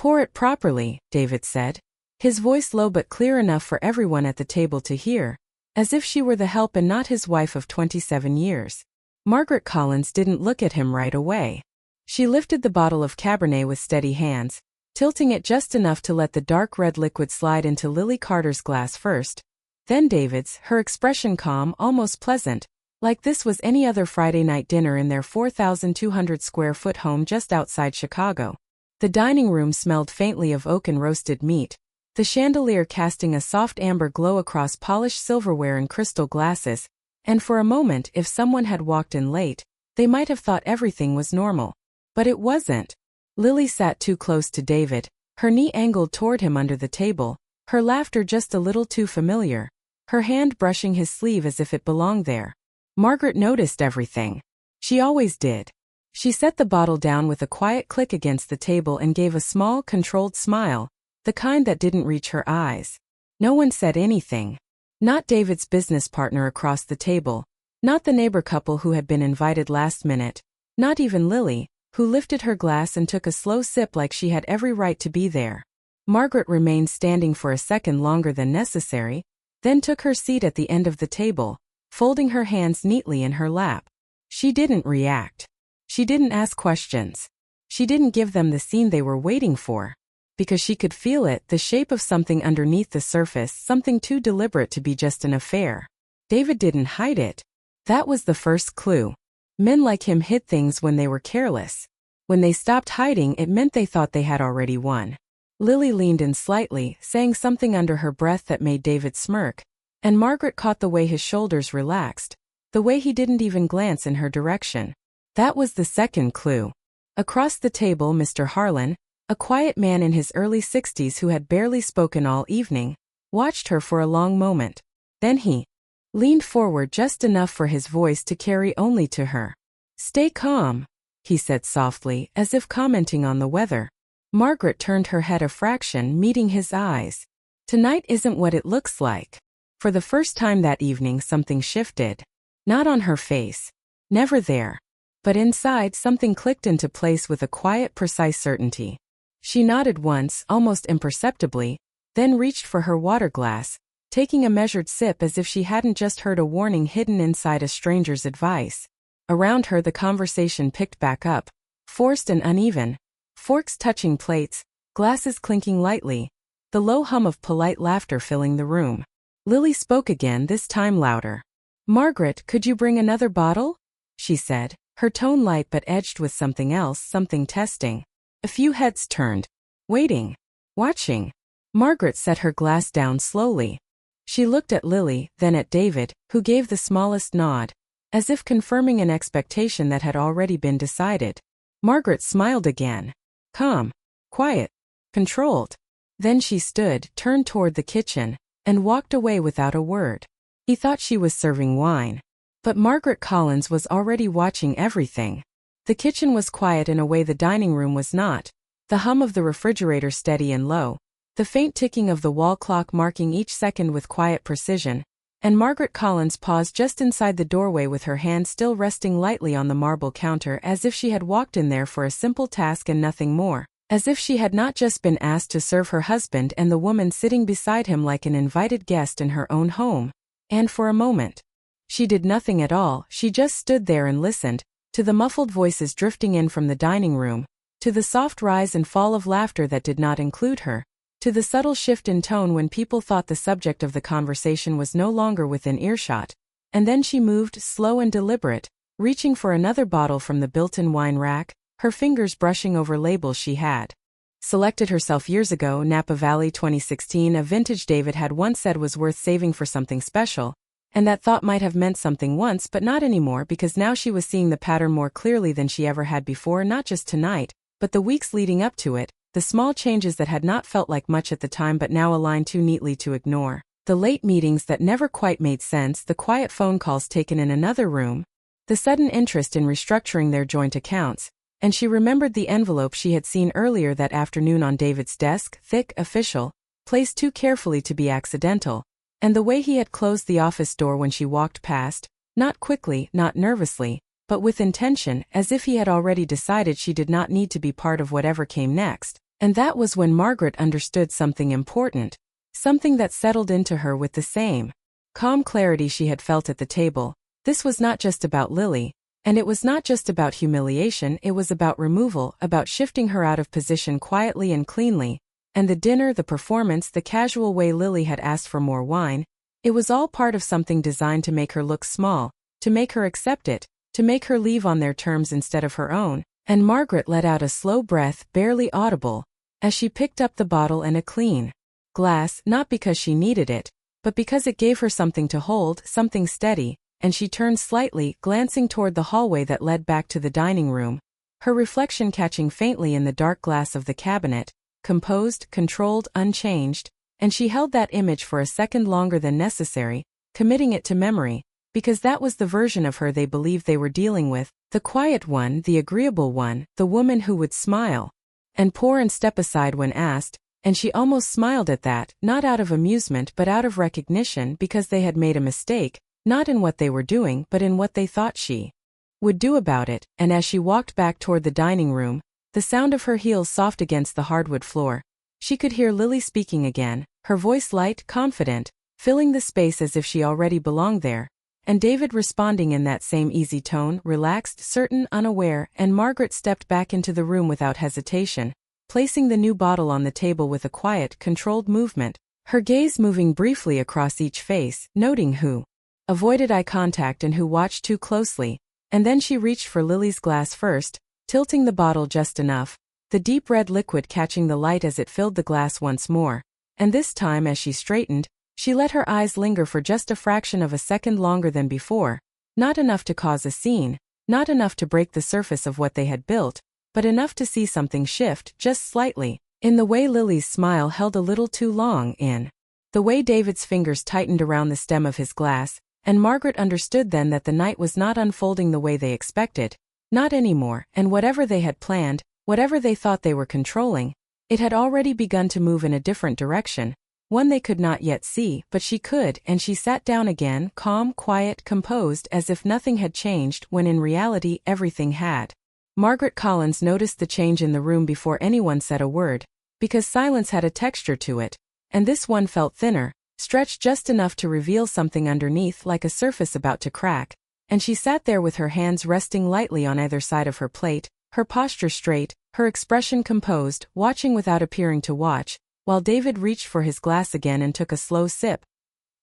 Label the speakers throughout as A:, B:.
A: Pour it properly, David said, his voice low but clear enough for everyone at the table to hear, as if she were the help and not his wife of 27 years. Margaret Collins didn't look at him right away. She lifted the bottle of Cabernet with steady hands, tilting it just enough to let the dark red liquid slide into Lily Carter's glass first, then David's, her expression calm, almost pleasant, like this was any other Friday night dinner in their 4,200 square foot home just outside Chicago. The dining room smelled faintly of oak and roasted meat, the chandelier casting a soft amber glow across polished silverware and crystal glasses, and for a moment if someone had walked in late, they might have thought everything was normal. But it wasn't. Lily sat too close to David, her knee angled toward him under the table, her laughter just a little too familiar, her hand brushing his sleeve as if it belonged there. Margaret noticed everything. She always did. She set the bottle down with a quiet click against the table and gave a small, controlled smile, the kind that didn't reach her eyes. No one said anything. Not David's business partner across the table, not the neighbor couple who had been invited last minute, not even Lily, who lifted her glass and took a slow sip like she had every right to be there. Margaret remained standing for a second longer than necessary, then took her seat at the end of the table, folding her hands neatly in her lap. She didn't react. She didn't ask questions. She didn't give them the scene they were waiting for. Because she could feel it, the shape of something underneath the surface, something too deliberate to be just an affair. David didn't hide it. That was the first clue. Men like him hid things when they were careless. When they stopped hiding, it meant they thought they had already won. Lily leaned in slightly, saying something under her breath that made David smirk, and Margaret caught the way his shoulders relaxed, the way he didn't even glance in her direction. That was the second clue. Across the table, Mr. Harlan, a quiet man in his early 60s who had barely spoken all evening, watched her for a long moment. Then he leaned forward just enough for his voice to carry only to her. "Stay calm," he said softly, as if commenting on the weather. Margaret turned her head a fraction, meeting his eyes. Tonight isn't what it looks like. For the first time that evening something shifted. Not on her face. Never there. But inside something clicked into place with a quiet, precise certainty. She nodded once, almost imperceptibly, then reached for her water glass, taking a measured sip as if she hadn't just heard a warning hidden inside a stranger's advice. Around her the conversation picked back up, forced and uneven, forks touching plates, glasses clinking lightly, the low hum of polite laughter filling the room. Lily spoke again, this time louder. "Margaret, could you bring another bottle?" she said, her tone light but edged with something else, something testing. A few heads turned. Waiting. Watching. Margaret set her glass down slowly. She looked at Lily, then at David, who gave the smallest nod, as if confirming an expectation that had already been decided. Margaret smiled again. Calm. Quiet. Controlled. Then she stood, turned toward the kitchen, and walked away without a word. He thought she was serving wine. But Margaret Collins was already watching everything. The kitchen was quiet in a way the dining room was not, the hum of the refrigerator steady and low, the faint ticking of the wall clock marking each second with quiet precision, and Margaret Collins paused just inside the doorway with her hand still resting lightly on the marble counter as if she had walked in there for a simple task and nothing more, as if she had not just been asked to serve her husband and the woman sitting beside him like an invited guest in her own home. And for a moment, she did nothing at all, she just stood there and listened, to the muffled voices drifting in from the dining room, to the soft rise and fall of laughter that did not include her, to the subtle shift in tone when people thought the subject of the conversation was no longer within earshot, and then she moved, slow and deliberate, reaching for another bottle from the built-in wine rack, her fingers brushing over labels she had selected herself years ago. Napa Valley 2016, a vintage David had once said was worth saving for something special, and that thought might have meant something once but not anymore because now she was seeing the pattern more clearly than she ever had before, not just tonight, but the weeks leading up to it, the small changes that had not felt like much at the time but now aligned too neatly to ignore, the late meetings that never quite made sense, the quiet phone calls taken in another room, the sudden interest in restructuring their joint accounts, and she remembered the envelope she had seen earlier that afternoon on David's desk, thick, official, placed too carefully to be accidental, and the way he had closed the office door when she walked past, not quickly, not nervously, but with intention, as if he had already decided she did not need to be part of whatever came next. And that was when Margaret understood something important, something that settled into her with the same calm clarity she had felt at the table. This was not just about Lily, and it was not just about humiliation, it was about removal, about shifting her out of position quietly and cleanly. And the dinner, the performance, the casual way Lily had asked for more wine, it was all part of something designed to make her look small, to make her accept it, to make her leave on their terms instead of her own. And Margaret let out a slow breath, barely audible, as she picked up the bottle and a clean glass, not because she needed it, but because it gave her something to hold, something steady, and she turned slightly, glancing toward the hallway that led back to the dining room, her reflection catching faintly in the dark glass of the cabinet, composed, controlled, unchanged, and she held that image for a second longer than necessary, committing it to memory, because that was the version of her they believed they were dealing with, the quiet one, the agreeable one, the woman who would smile and pour and step aside when asked, and she almost smiled at that, not out of amusement but out of recognition because they had made a mistake, not in what they were doing but in what they thought she would do about it. And as she walked back toward the dining room, the sound of her heels soft against the hardwood floor, she could hear Lily speaking again, her voice light, confident, filling the space as if she already belonged there, and David responding in that same easy tone, relaxed, certain, unaware, and Margaret stepped back into the room without hesitation, placing the new bottle on the table with a quiet, controlled movement, her gaze moving briefly across each face, noting who avoided eye contact and who watched too closely, and then she reached for Lily's glass first, tilting the bottle just enough, the deep red liquid catching the light as it filled the glass once more, and this time as she straightened, she let her eyes linger for just a fraction of a second longer than before, not enough to cause a scene, not enough to break the surface of what they had built, but enough to see something shift, just slightly, in the way Lily's smile held a little too long, in the way David's fingers tightened around the stem of his glass, and Margaret understood then that the night was not unfolding the way they expected, not anymore, and whatever they had planned, whatever they thought they were controlling, it had already begun to move in a different direction, one they could not yet see, but she could, and she sat down again, calm, quiet, composed, as if nothing had changed, when in reality everything had. Margaret Collins noticed the change in the room before anyone said a word, because silence had a texture to it, and this one felt thinner, stretched just enough to reveal something underneath like a surface about to crack, and she sat there with her hands resting lightly on either side of her plate, her posture straight, her expression composed, watching without appearing to watch, while David reached for his glass again and took a slow sip.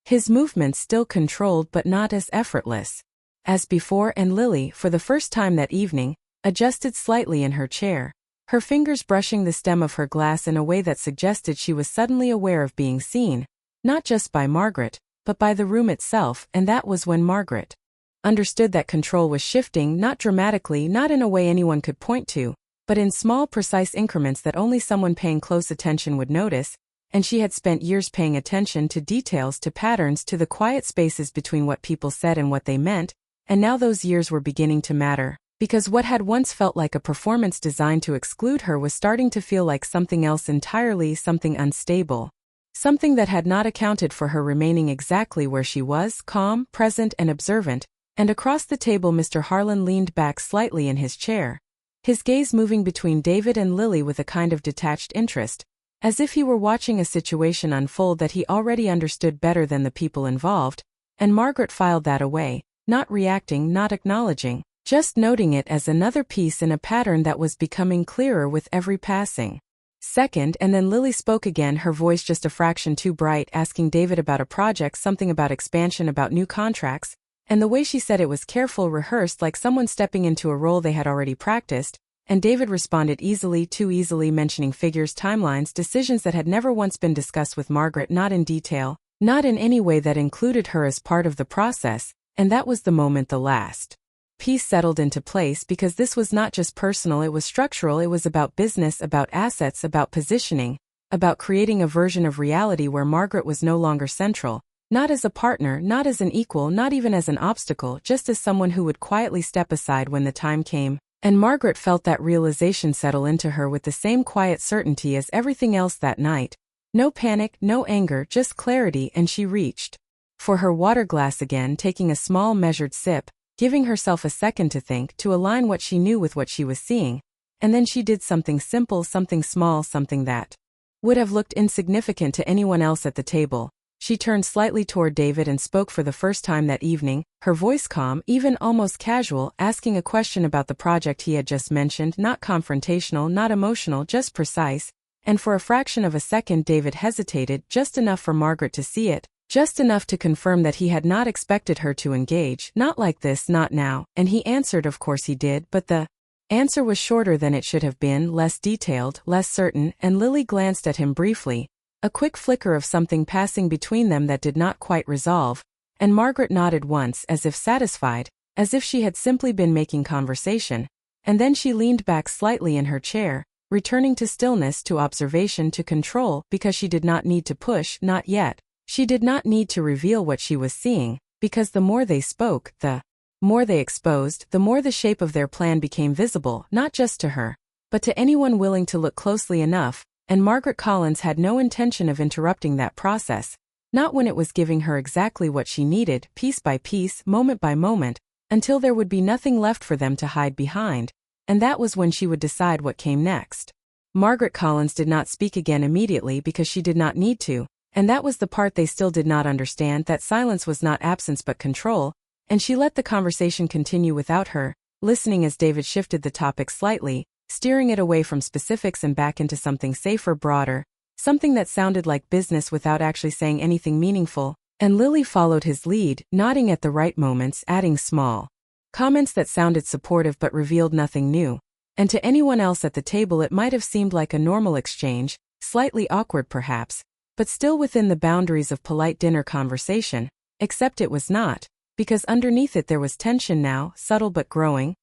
A: His movements still controlled but not as effortless as before, and Lily, for the first time that evening, adjusted slightly in her chair, her fingers brushing the stem of her glass in a way that suggested she was suddenly aware of being seen, not just by Margaret, but by the room itself, and that was when Margaret understood that control was shifting, not dramatically, not in a way anyone could point to, but in small, precise increments that only someone paying close attention would notice, and she had spent years paying attention to details, to patterns, to the quiet spaces between what people said and what they meant, and now those years were beginning to matter, because what had once felt like a performance designed to exclude her was starting to feel like something else entirely, something unstable, something that had not accounted for her remaining exactly where she was, calm, present, and observant. And across the table Mr. Harlan leaned back slightly in his chair, his gaze moving between David and Lily with a kind of detached interest, as if he were watching a situation unfold that he already understood better than the people involved, and Margaret filed that away, not reacting, not acknowledging, just noting it as another piece in a pattern that was becoming clearer with every passing second. And then Lily spoke again, her voice just a fraction too bright, asking David about a project, something about expansion, about new contracts, and the way she said it was careful, rehearsed, like someone stepping into a role they had already practiced, and David responded easily, too easily, mentioning figures, timelines, decisions that had never once been discussed with Margaret, not in detail, not in any way that included her as part of the process, and that was the moment the last piece settled into place, because this was not just personal, it was structural, it was about business, about assets, about positioning, about creating a version of reality where Margaret was no longer central, not as a partner, not as an equal, not even as an obstacle, just as someone who would quietly step aside when the time came. And Margaret felt that realization settle into her with the same quiet certainty as everything else that night. No panic, no anger, just clarity, and she reached for her water glass again, taking a small measured sip, giving herself a second to think, to align what she knew with what she was seeing. and then she did something simple, something small, something that would have looked insignificant to anyone else at the table. She turned slightly toward David and spoke for the first time that evening, her voice calm, even almost casual, asking a question about the project he had just mentioned, not confrontational, not emotional, just precise. And for a fraction of a second David hesitated, just enough for Margaret to see it, just enough to confirm that he had not expected her to engage, not like this, not now, and he answered of course he did, but the answer was shorter than it should have been, less detailed, less certain, and Lily glanced at him briefly, a quick flicker of something passing between them that did not quite resolve, and Margaret nodded once as if satisfied, as if she had simply been making conversation, and then she leaned back slightly in her chair, returning to stillness, to observation, to control, because she did not need to push, not yet. She did not need to reveal what she was seeing, because the more they spoke, the more they exposed, the more the shape of their plan became visible, not just to her, but to anyone willing to look closely enough, and Margaret Collins had no intention of interrupting that process, not when it was giving her exactly what she needed, piece by piece, moment by moment, until there would be nothing left for them to hide behind, and that was when she would decide what came next. Margaret Collins did not speak again immediately because she did not need to, and that was the part they still did not understand, that silence was not absence but control, and she let the conversation continue without her, listening as David shifted the topic slightly, steering it away from specifics and back into something safer, broader, something that sounded like business without actually saying anything meaningful, and Lily followed his lead, nodding at the right moments, adding small comments that sounded supportive but revealed nothing new, and to anyone else at the table it might have seemed like a normal exchange, slightly awkward perhaps, but still within the boundaries of polite dinner conversation, except it was not, because underneath it there was tension now, subtle but growing,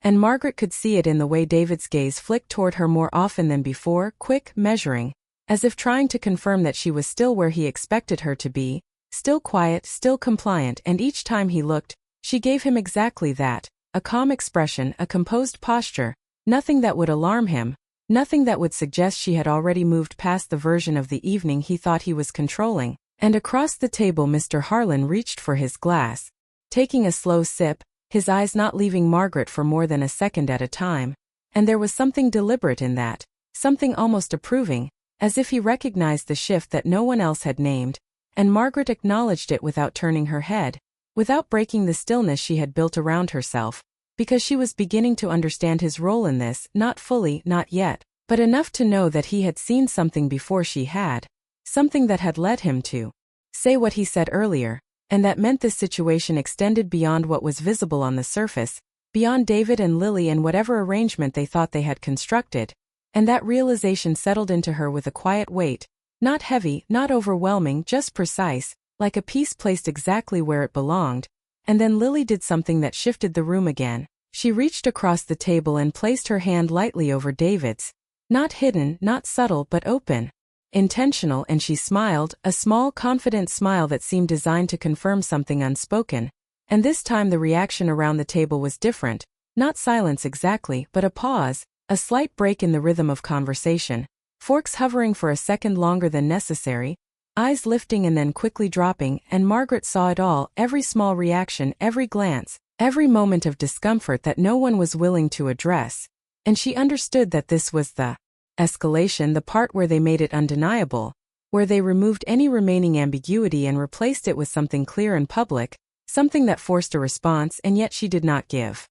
A: and Margaret could see it in the way David's gaze flicked toward her more often than before, quick, measuring, as if trying to confirm that she was still where he expected her to be, still quiet, still compliant, and each time he looked, she gave him exactly that, a calm expression, a composed posture, nothing that would alarm him, nothing that would suggest she had already moved past the version of the evening he thought he was controlling. And across the table Mr. Harlan reached for his glass, taking a slow sip, his eyes not leaving Margaret for more than a second at a time, and there was something deliberate in that, something almost approving, as if he recognized the shift that no one else had named, and Margaret acknowledged it without turning her head, without breaking the stillness she had built around herself, because she was beginning to understand his role in this, not fully, not yet, but enough to know that he had seen something before she had, something that had led him to say what he said earlier, and that meant this situation extended beyond what was visible on the surface, beyond David and Lily and whatever arrangement they thought they had constructed, and that realization settled into her with a quiet weight, not heavy, not overwhelming, just precise, like a piece placed exactly where it belonged. And then Lily did something that shifted the room again. She reached across the table and placed her hand lightly over David's, not hidden, not subtle, but open, intentional, and she smiled, a small, confident smile that seemed designed to confirm something unspoken. And this time the reaction around the table was different, not silence exactly, but a pause, a slight break in the rhythm of conversation, forks hovering for a second longer than necessary, eyes lifting and then quickly dropping, and Margaret saw it all, every small reaction, every glance, every moment of discomfort that no one was willing to address, and she understood that this was the escalation, the part where they made it undeniable, where they removed any remaining ambiguity and replaced it with something clear and public, something that forced a response, and yet she did not give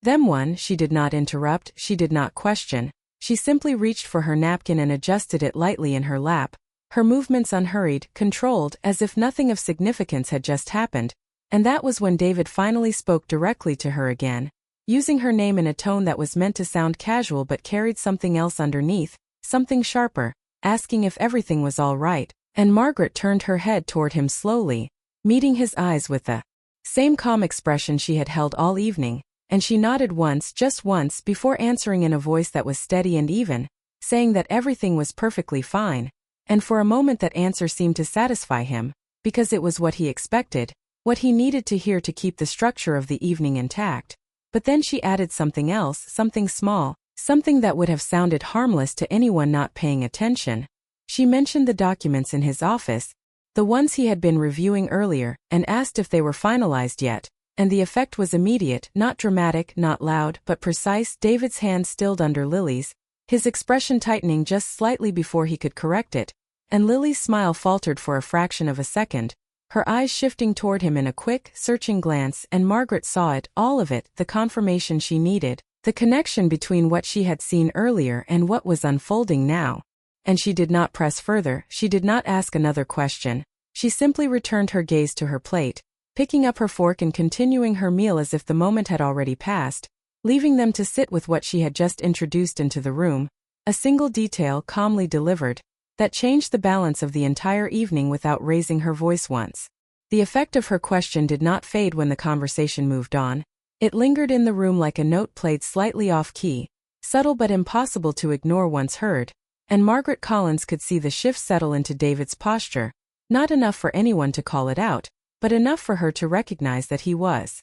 A: them one. She did not interrupt, she did not question, she simply reached for her napkin and adjusted it lightly in her lap, her movements unhurried, controlled, as if nothing of significance had just happened, and that was when David finally spoke directly to her again, using her name in a tone that was meant to sound casual but carried something else underneath, something sharper, asking if everything was all right, and Margaret turned her head toward him slowly, meeting his eyes with the same calm expression she had held all evening, and she nodded once, just once, before answering in a voice that was steady and even, saying that everything was perfectly fine, and for a moment that answer seemed to satisfy him, because it was what he expected, what he needed to hear to keep the structure of the evening intact. But then she added something else, something small, something that would have sounded harmless to anyone not paying attention. She mentioned the documents in his office, the ones he had been reviewing earlier, and asked if they were finalized yet, and the effect was immediate, not dramatic, not loud, but precise. David's hand stilled under Lily's, his expression tightening just slightly before he could correct it, and Lily's smile faltered for a fraction of a second, her eyes shifting toward him in a quick, searching glance, and Margaret saw it, all of it, the confirmation she needed, the connection between what she had seen earlier and what was unfolding now. And she did not press further, she did not ask another question, she simply returned her gaze to her plate, picking up her fork and continuing her meal as if the moment had already passed, leaving them to sit with what she had just introduced into the room, a single detail calmly delivered, that changed the balance of the entire evening without raising her voice once. The effect of her question did not fade when the conversation moved on. It lingered in the room like a note played slightly off-key, subtle but impossible to ignore once heard, and Margaret Collins could see the shift settle into David's posture, not enough for anyone to call it out, but enough for her to recognize that he was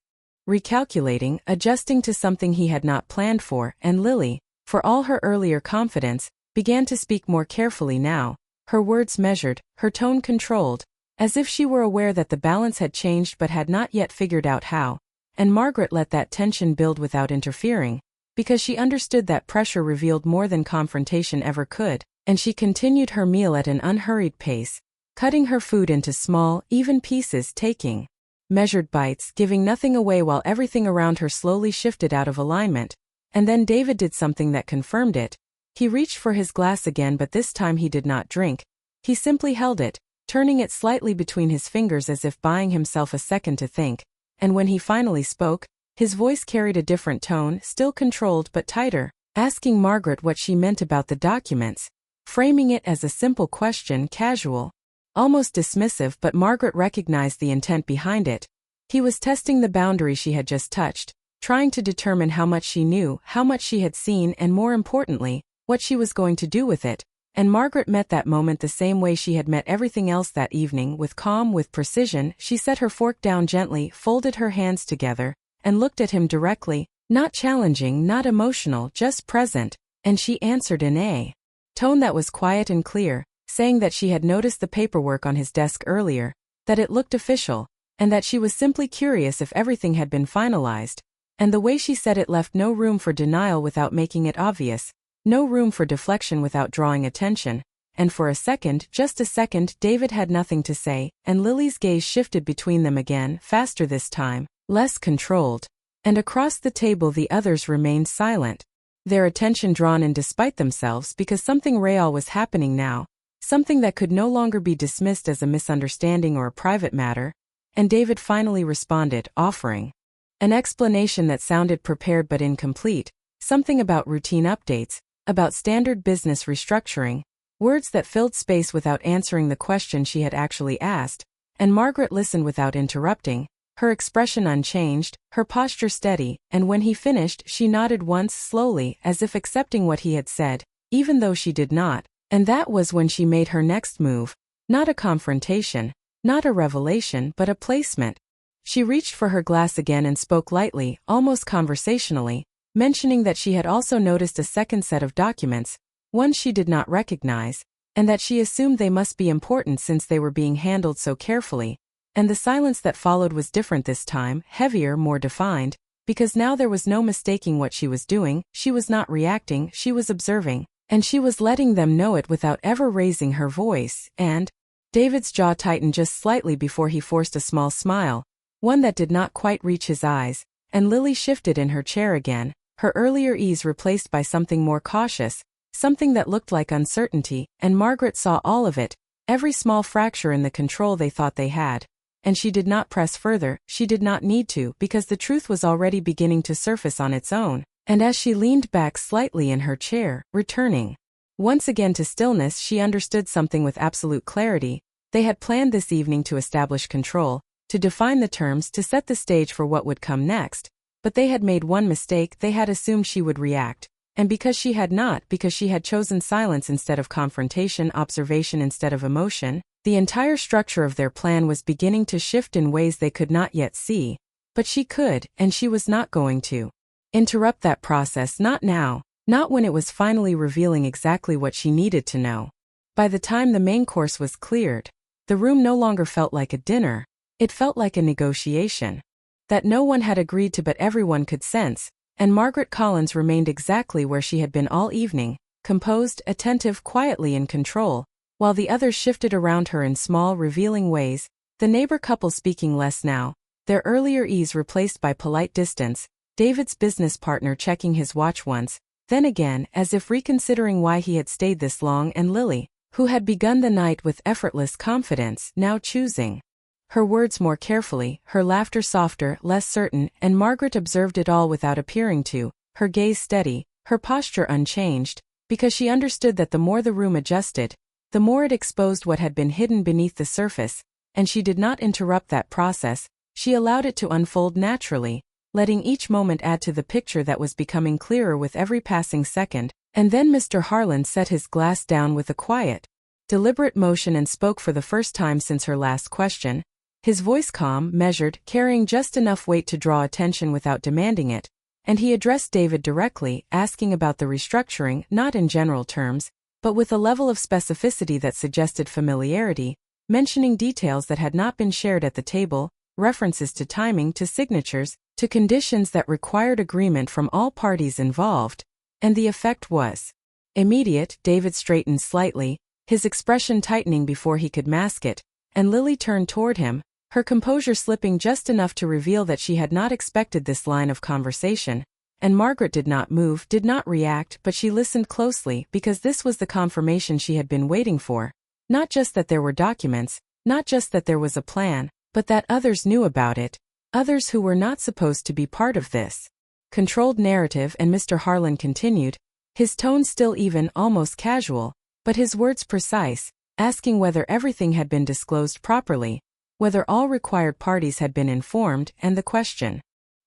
A: recalculating, adjusting to something he had not planned for, and Lily, for all her earlier confidence, began to speak more carefully now, her words measured, her tone controlled, as if she were aware that the balance had changed but had not yet figured out how, and Margaret let that tension build without interfering, because she understood that pressure revealed more than confrontation ever could, and she continued her meal at an unhurried pace, cutting her food into small, even pieces, taking measured bites, giving nothing away while everything around her slowly shifted out of alignment. And then David did something that confirmed it. He reached for his glass again, but this time he did not drink. He simply held it, turning it slightly between his fingers as if buying himself a second to think, and when he finally spoke, his voice carried a different tone, still controlled but tighter, asking Margaret what she meant about the documents, framing it as a simple question, casual, almost dismissive, but Margaret recognized the intent behind it. He was testing the boundary she had just touched, trying to determine how much she knew, how much she had seen, and more importantly, what she was going to do with it, and Margaret met that moment the same way she had met everything else that evening, with calm, with precision. She set her fork down gently, folded her hands together, and looked at him directly, not challenging, not emotional, just present, and she answered in a tone that was quiet and clear, saying that she had noticed the paperwork on his desk earlier, that it looked official, and that she was simply curious if everything had been finalized, and the way she said it left no room for denial without making it obvious. No room for deflection without drawing attention, and for a second, just a second, David had nothing to say, and Lily's gaze shifted between them again, faster this time, less controlled. And across the table the others remained silent, their attention drawn in despite themselves, because something real was happening now, something that could no longer be dismissed as a misunderstanding or a private matter, and David finally responded, offering an explanation that sounded prepared but incomplete, something about routine updates, about standard business restructuring, words that filled space without answering the question she had actually asked, and Margaret listened without interrupting, her expression unchanged, her posture steady, and when he finished she nodded once slowly as if accepting what he had said, even though she did not, and that was when she made her next move, not a confrontation, not a revelation, but a placement. She reached for her glass again and spoke lightly, almost conversationally, mentioning that she had also noticed a second set of documents, one she did not recognize, and that she assumed they must be important since they were being handled so carefully, and the silence that followed was different this time, heavier, more defined, because now there was no mistaking what she was doing. She was not reacting, she was observing, and she was letting them know it without ever raising her voice, and David's jaw tightened just slightly before he forced a small smile, one that did not quite reach his eyes, and Lily shifted in her chair again, her earlier ease replaced by something more cautious, something that looked like uncertainty, and Margaret saw all of it, every small fracture in the control they thought they had. And she did not press further, she did not need to, because the truth was already beginning to surface on its own, and as she leaned back slightly in her chair, returning once again to stillness, she understood something with absolute clarity. They had planned this evening to establish control, to define the terms, to set the stage for what would come next. But they had made one mistake. They had assumed she would react, and because she had not, because she had chosen silence instead of confrontation, observation instead of emotion, the entire structure of their plan was beginning to shift in ways they could not yet see. But she could, and she was not going to interrupt that process, not now, not when it was finally revealing exactly what she needed to know. By the time the main course was cleared, the room no longer felt like a dinner, it felt like a negotiation. that no one had agreed to but everyone could sense, and Margaret Collins remained exactly where she had been all evening, composed, attentive, quietly in control, while the others shifted around her in small, revealing ways, the neighbor couple speaking less now, their earlier ease replaced by polite distance, David's business partner checking his watch once, then again, as if reconsidering why he had stayed this long, and Lily, who had begun the night with effortless confidence, now choosing her words more carefully, her laughter softer, less certain, and Margaret observed it all without appearing to, her gaze steady, her posture unchanged, because she understood that the more the room adjusted, the more it exposed what had been hidden beneath the surface, and she did not interrupt that process, she allowed it to unfold naturally, letting each moment add to the picture that was becoming clearer with every passing second, and then Mr. Harlan set his glass down with a quiet, deliberate motion and spoke for the first time since her last question, his voice calm, measured, carrying just enough weight to draw attention without demanding it, and he addressed David directly, asking about the restructuring, not in general terms, but with a level of specificity that suggested familiarity, mentioning details that had not been shared at the table, references to timing, to signatures, to conditions that required agreement from all parties involved, and the effect was immediate. David straightened slightly, his expression tightening before he could mask it, and Lily turned toward him, her composure slipping just enough to reveal that she had not expected this line of conversation, and Margaret did not move, did not react, but she listened closely because this was the confirmation she had been waiting for, not just that there were documents, not just that there was a plan, but that others knew about it, others who were not supposed to be part of this controlled narrative. And Mr. Harlan continued, his tone still even, almost casual, but his words precise, asking whether everything had been disclosed properly, whether all required parties had been informed, and the question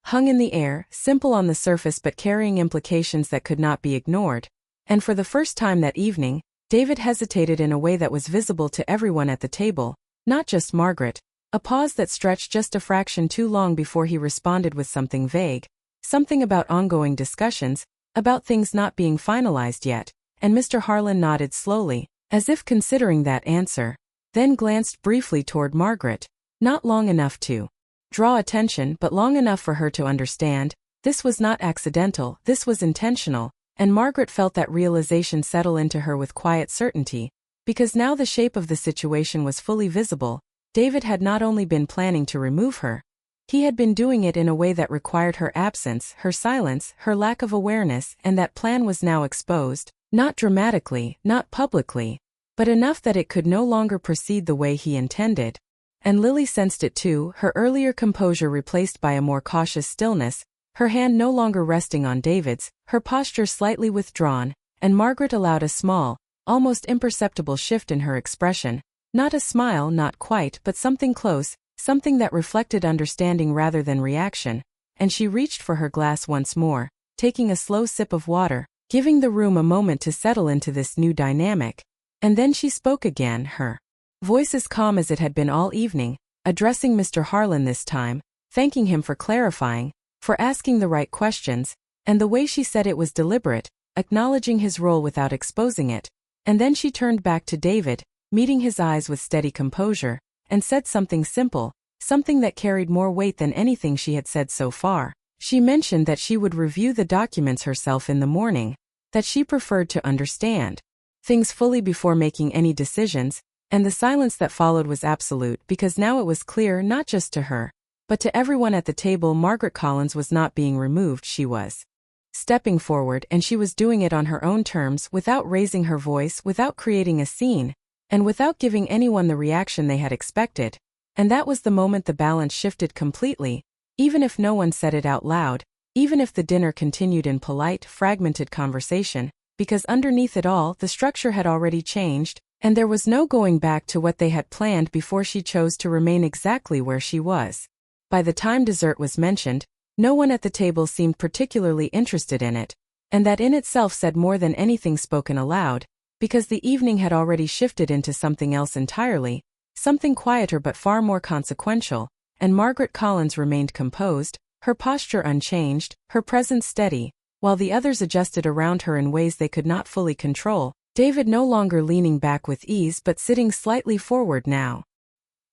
A: hung in the air, simple on the surface but carrying implications that could not be ignored, and for the first time that evening, David hesitated in a way that was visible to everyone at the table, not just Margaret, a pause that stretched just a fraction too long before he responded with something vague, something about ongoing discussions, about things not being finalized yet, and Mr. Harlan nodded slowly, as if considering that answer, then glanced briefly toward Margaret, not long enough to draw attention but long enough for her to understand, this was not accidental, this was intentional, and Margaret felt that realization settle into her with quiet certainty, because now the shape of the situation was fully visible. David had not only been planning to remove her, he had been doing it in a way that required her absence, her silence, her lack of awareness, and that plan was now exposed, not dramatically, not publicly, but enough that it could no longer proceed the way he intended. And Lily sensed it too, her earlier composure replaced by a more cautious stillness, her hand no longer resting on David's, her posture slightly withdrawn, and Margaret allowed a small, almost imperceptible shift in her expression, not a smile, not quite, but something close, something that reflected understanding rather than reaction, and she reached for her glass once more, taking a slow sip of water, giving the room a moment to settle into this new dynamic. And then she spoke again, her voice as calm as it had been all evening, addressing Mr. Harlan this time, thanking him for clarifying, for asking the right questions, and the way she said it was deliberate, acknowledging his role without exposing it. And then she turned back to David, meeting his eyes with steady composure, and said something simple, something that carried more weight than anything she had said so far. She mentioned that she would review the documents herself in the morning, that she preferred to understand things fully before making any decisions, and the silence that followed was absolute because now it was clear not just to her, but to everyone at the table Margaret Collins was not being removed, she was stepping forward, and she was doing it on her own terms, without raising her voice, without creating a scene, and without giving anyone the reaction they had expected. And that was the moment the balance shifted completely, even if no one said it out loud, even if the dinner continued in polite, fragmented conversation, because underneath it all the structure had already changed, and there was no going back to what they had planned before she chose to remain exactly where she was. By the time dessert was mentioned, no one at the table seemed particularly interested in it, and that in itself said more than anything spoken aloud, because the evening had already shifted into something else entirely, something quieter but far more consequential, and Margaret Collins remained composed, her posture unchanged, her presence steady, while the others adjusted around her in ways they could not fully control, David no longer leaning back with ease but sitting slightly forward now.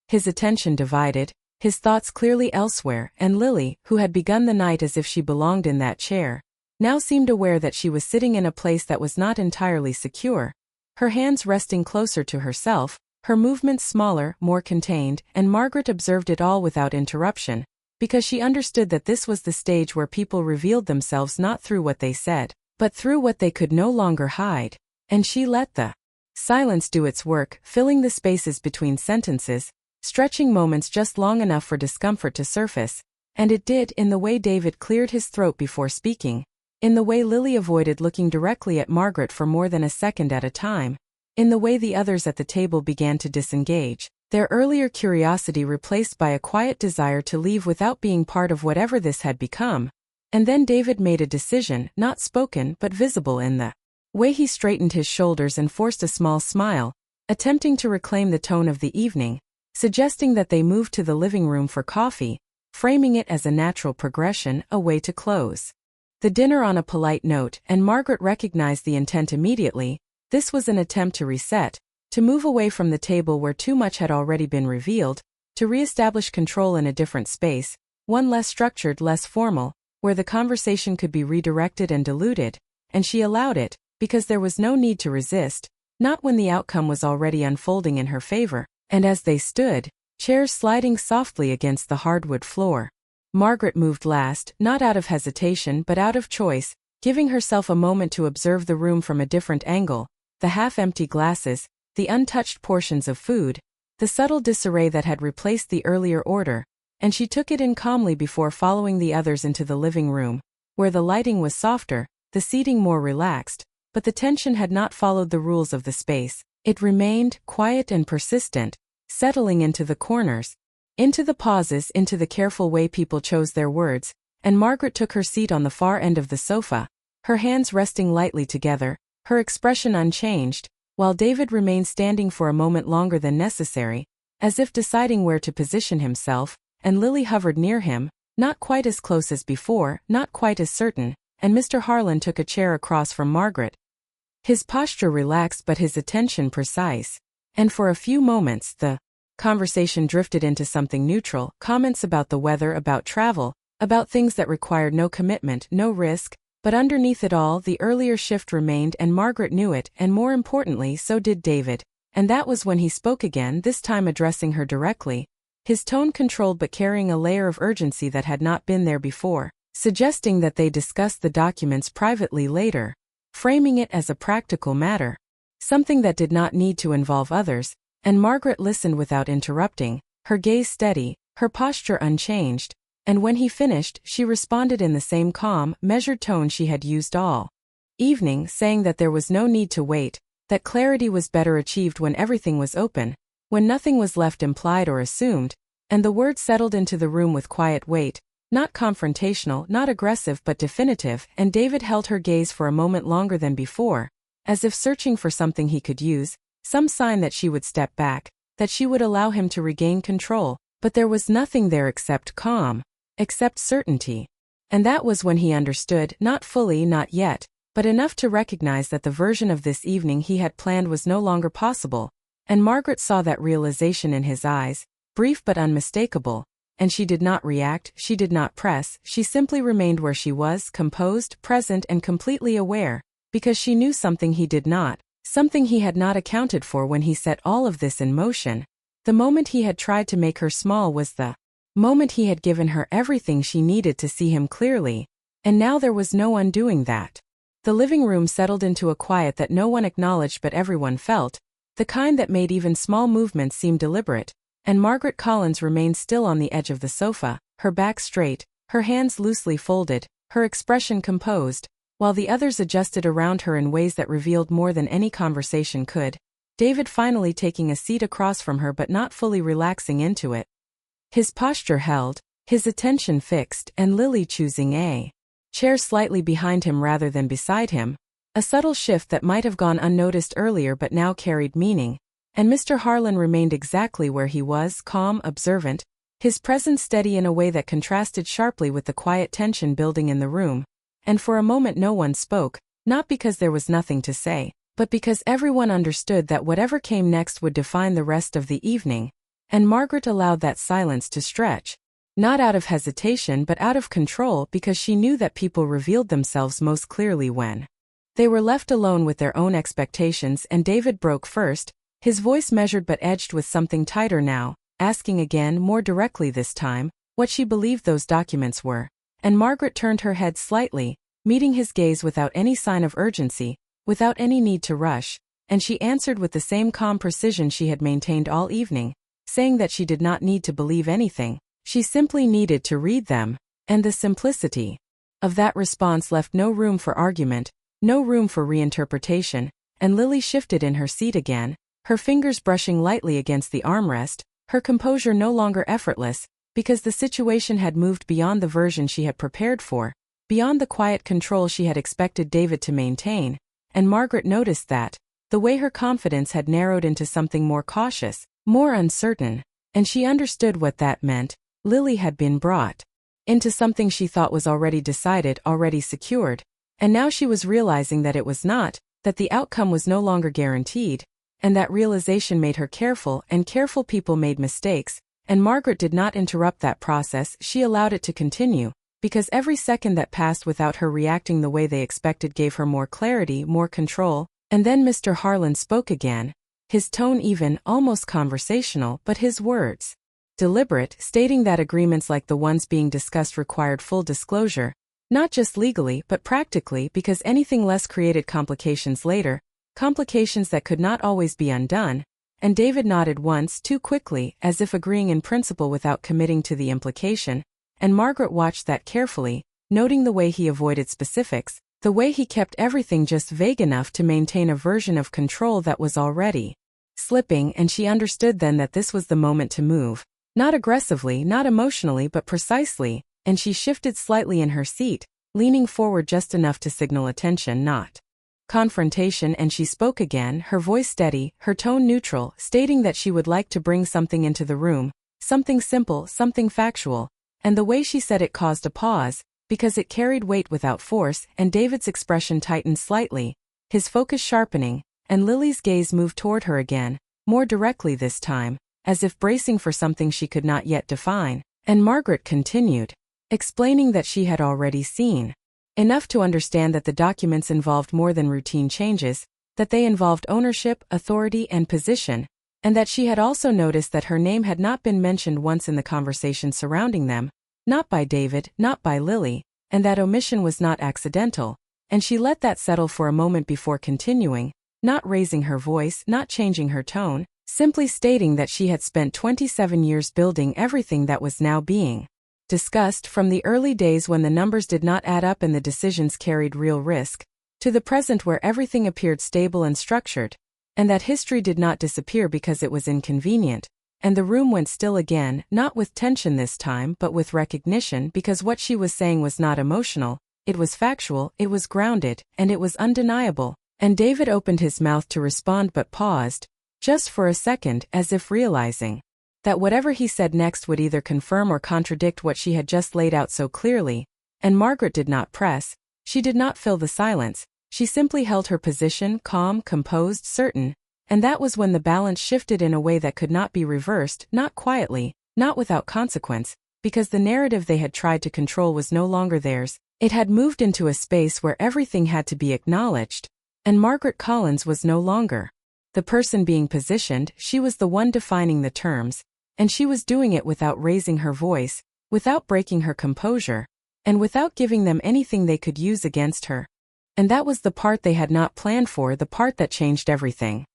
A: His attention divided, his thoughts clearly elsewhere, and Lily, who had begun the night as if she belonged in that chair, now seemed aware that she was sitting in a place that was not entirely secure, her hands resting closer to herself, her movements smaller, more contained, and Margaret observed it all without interruption, because she understood that this was the stage where people revealed themselves not through what they said, but through what they could no longer hide, and she let the silence do its work, filling the spaces between sentences, stretching moments just long enough for discomfort to surface, and it did in the way David cleared his throat before speaking, in the way Lily avoided looking directly at Margaret for more than a second at a time, in the way the others at the table began to disengage, their earlier curiosity replaced by a quiet desire to leave without being part of whatever this had become. And then David made a decision, not spoken but visible in the way he straightened his shoulders and forced a small smile, attempting to reclaim the tone of the evening, suggesting that they move to the living room for coffee, framing it as a natural progression, a way to close the dinner on a polite note, and Margaret recognized the intent immediately. This was an attempt to reset, to move away from the table where too much had already been revealed, to re-establish control in a different space, one less structured, less formal, where the conversation could be redirected and diluted, and she allowed it, because there was no need to resist, not when the outcome was already unfolding in her favor, and as they stood, chairs sliding softly against the hardwood floor, Margaret moved last, not out of hesitation but out of choice, giving herself a moment to observe the room from a different angle, the half-empty glasses, the untouched portions of food, the subtle disarray that had replaced the earlier order, and she took it in calmly before following the others into the living room, where the lighting was softer, the seating more relaxed, but the tension had not followed the rules of the space. It remained quiet and persistent, settling into the corners, into the pauses, into the careful way people chose their words, and Margaret took her seat on the far end of the sofa, her hands resting lightly together, her expression unchanged, while David remained standing for a moment longer than necessary, as if deciding where to position himself, and Lily hovered near him, not quite as close as before, not quite as certain, and Mr. Harlan took a chair across from Margaret. His posture relaxed but his attention precise, and for a few moments the conversation drifted into something neutral, comments about the weather, about travel, about things that required no commitment, no risk, but underneath it all the earlier shift remained, and Margaret knew it, and more importantly so did David, and that was when he spoke again, this time addressing her directly, his tone controlled but carrying a layer of urgency that had not been there before, suggesting that they discuss the documents privately later, framing it as a practical matter, something that did not need to involve others, and Margaret listened without interrupting, her gaze steady, her posture unchanged, and when he finished, she responded in the same calm, measured tone she had used all evening, saying that there was no need to wait, that clarity was better achieved when everything was open, when nothing was left implied or assumed, and the words settled into the room with quiet weight, not confrontational, not aggressive but definitive, and David held her gaze for a moment longer than before, as if searching for something he could use, some sign that she would step back, that she would allow him to regain control, but there was nothing there except calm, except certainty. And that was when he understood, not fully, not yet, but enough to recognize that the version of this evening he had planned was no longer possible, and Margaret saw that realization in his eyes, brief but unmistakable, and she did not react, she did not press, she simply remained where she was, composed, present and completely aware, because she knew something he did not, something he had not accounted for when he set all of this in motion. The moment he had tried to make her small was the moment he had given her everything she needed to see him clearly, and now there was no undoing that. The living room settled into a quiet that no one acknowledged but everyone felt, the kind that made even small movements seem deliberate, and Margaret Collins remained still on the edge of the sofa, her back straight, her hands loosely folded, her expression composed, while the others adjusted around her in ways that revealed more than any conversation could, David finally taking a seat across from her but not fully relaxing into it. His posture held, his attention fixed, and Lily choosing a chair slightly behind him rather than beside him, a subtle shift that might have gone unnoticed earlier but now carried meaning, and Mr. Harlan remained exactly where he was, calm, observant, his presence steady in a way that contrasted sharply with the quiet tension building in the room, and for a moment no one spoke, not because there was nothing to say, but because everyone understood that whatever came next would define the rest of the evening, and Margaret allowed that silence to stretch. Not out of hesitation but out of control, because she knew that people revealed themselves most clearly when they were left alone with their own expectations. And David broke first, his voice measured but edged with something tighter now, asking again, more directly this time, what she believed those documents were. And Margaret turned her head slightly, meeting his gaze without any sign of urgency, without any need to rush, and she answered with the same calm precision she had maintained all evening, saying that she did not need to believe anything, she simply needed to read them. And the simplicity of that response left no room for argument, no room for reinterpretation, and Lily shifted in her seat again, her fingers brushing lightly against the armrest, her composure no longer effortless, because the situation had moved beyond the version she had prepared for, beyond the quiet control she had expected David to maintain. And Margaret noticed that, the way her confidence had narrowed into something more cautious, more uncertain, and she understood what that meant. Lily had been brought into something she thought was already decided, already secured, and now she was realizing that it was not, that the outcome was no longer guaranteed, and that realization made her careful, and careful people made mistakes, and Margaret did not interrupt that process, she allowed it to continue, because every second that passed without her reacting the way they expected gave her more clarity, more control. And then Mr. Harlan spoke again, his tone even, almost conversational, but his words deliberate, stating that agreements like the ones being discussed required full disclosure, not just legally but practically, because anything less created complications later, complications that could not always be undone. And David nodded once, too quickly, as if agreeing in principle without committing to the implication, and Margaret watched that carefully, noting the way he avoided specifics, the way he kept everything just vague enough to maintain a version of control that was already slipping. And she understood then that this was the moment to move. Not aggressively, not emotionally, but precisely, and she shifted slightly in her seat, leaning forward just enough to signal attention, not confrontation. And she spoke again, her voice steady, her tone neutral, stating that she would like to bring something into the room, something simple, something factual, and the way she said it caused a pause, because it carried weight without force. And David's expression tightened slightly, his focus sharpening, and Lily's gaze moved toward her again, more directly this time, as if bracing for something she could not yet define. And Margaret continued, explaining that she had already seen enough to understand that the documents involved more than routine changes, that they involved ownership, authority, and position, and that she had also noticed that her name had not been mentioned once in the conversation surrounding them, not by David, not by Lily, and that omission was not accidental. And she let that settle for a moment before continuing, not raising her voice, not changing her tone, simply stating that she had spent 27 years building everything that was now being discussed, from the early days when the numbers did not add up and the decisions carried real risk, to the present where everything appeared stable and structured, and that history did not disappear because it was inconvenient. And the room went still again, not with tension this time but with recognition, because what she was saying was not emotional, it was factual, it was grounded, and it was undeniable. And David opened his mouth to respond but paused, just for a second, as if realizing that whatever he said next would either confirm or contradict what she had just laid out so clearly. And Margaret did not press, she did not fill the silence, she simply held her position, calm, composed, certain. And that was when the balance shifted in a way that could not be reversed, not quietly, not without consequence, because the narrative they had tried to control was no longer theirs. It had moved into a space where everything had to be acknowledged, and Margaret Collins was no longer the person being positioned, she was the one defining the terms, and she was doing it without raising her voice, without breaking her composure, and without giving them anything they could use against her. And that was the part they had not planned for, the part that changed everything.